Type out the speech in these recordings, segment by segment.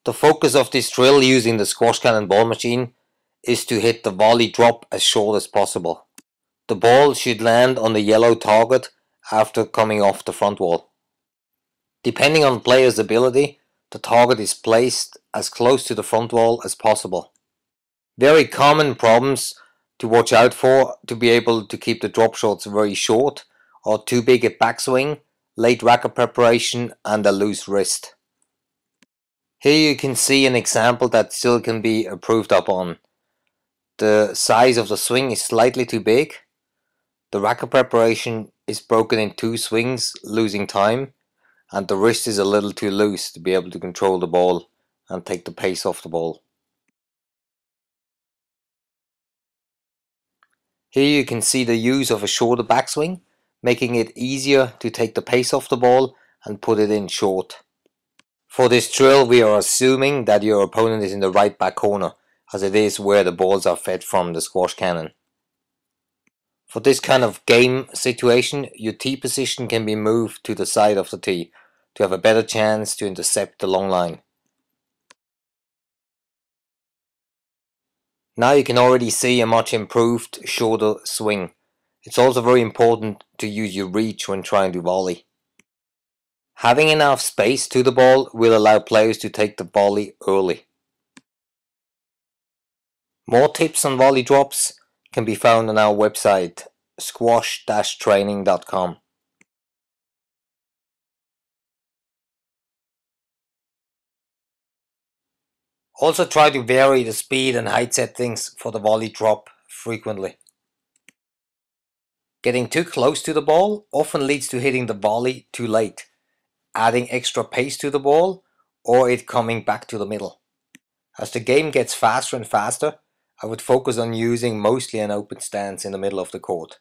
The focus of this drill using the Squashcannon ball machine is to hit the volley drop as short as possible. The ball should land on the yellow target after coming off the front wall. Depending on the player's ability, the target is placed as close to the front wall as possible. Very common problems to watch out for to be able to keep the drop shots very short are too big a backswing, late racket preparation and a loose wrist. Here you can see an example that still can be improved upon. The size of the swing is slightly too big. The racket preparation is broken in 2 swings, losing time, and the wrist is a little too loose to be able to control the ball and take the pace off the ball. Here you can see the use of a shorter backswing, making it easier to take the pace off the ball and put it in short. For this drill we are assuming that your opponent is in the right back corner, as it is where the balls are fed from the squash cannon. For this kind of game situation, your tee position can be moved to the side of the tee to have a better chance to intercept the long line. Now you can already see a much improved, shorter swing. It's also very important to use your reach when trying to volley. Having enough space to the ball will allow players to take the volley early. More tips on volley drops can be found on our website squash-training.com. Also try to vary the speed and height settings for the volley drop frequently. Getting too close to the ball often leads to hitting the volley too late, adding extra pace to the ball, or it coming back to the middle. As the game gets faster and faster, I would focus on using mostly an open stance in the middle of the court,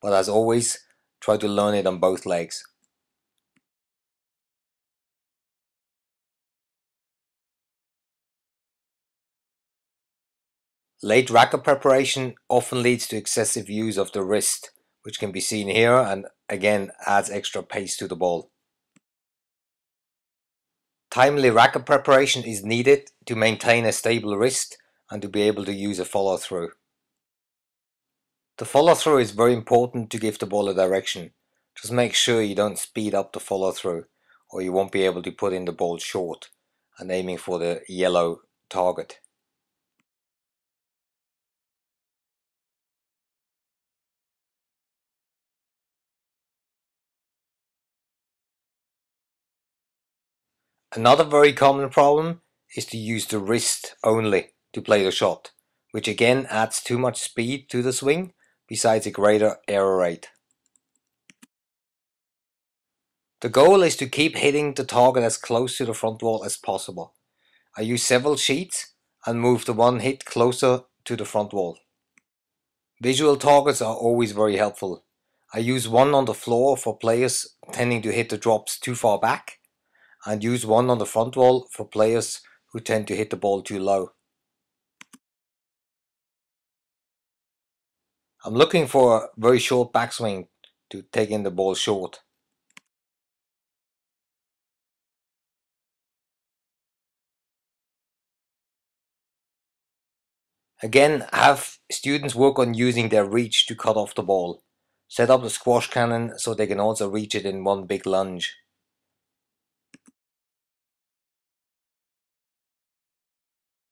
but as always, try to learn it on both legs. Late racket preparation often leads to excessive use of the wrist, which can be seen here and again adds extra pace to the ball. Timely racket preparation is needed to maintain a stable wrist and to be able to use a follow through. The follow through is very important to give the ball a direction. Just make sure you don't speed up the follow through or you won't be able to put in the ball short and aiming for the yellow target. Another very common problem is to use the wrist only to play the shot, which again adds too much speed to the swing besides a greater error rate. The goal is to keep hitting the target as close to the front wall as possible. I use several sheets and move the one hit closer to the front wall. Visual targets are always very helpful. I use one on the floor for players tending to hit the drops too far back, and use one on the front wall for players who tend to hit the ball too low. I'm looking for a very short backswing to take in the ball short. Again, have students work on using their reach to cut off the ball. Set up the squash cannon so they can also reach it in one big lunge.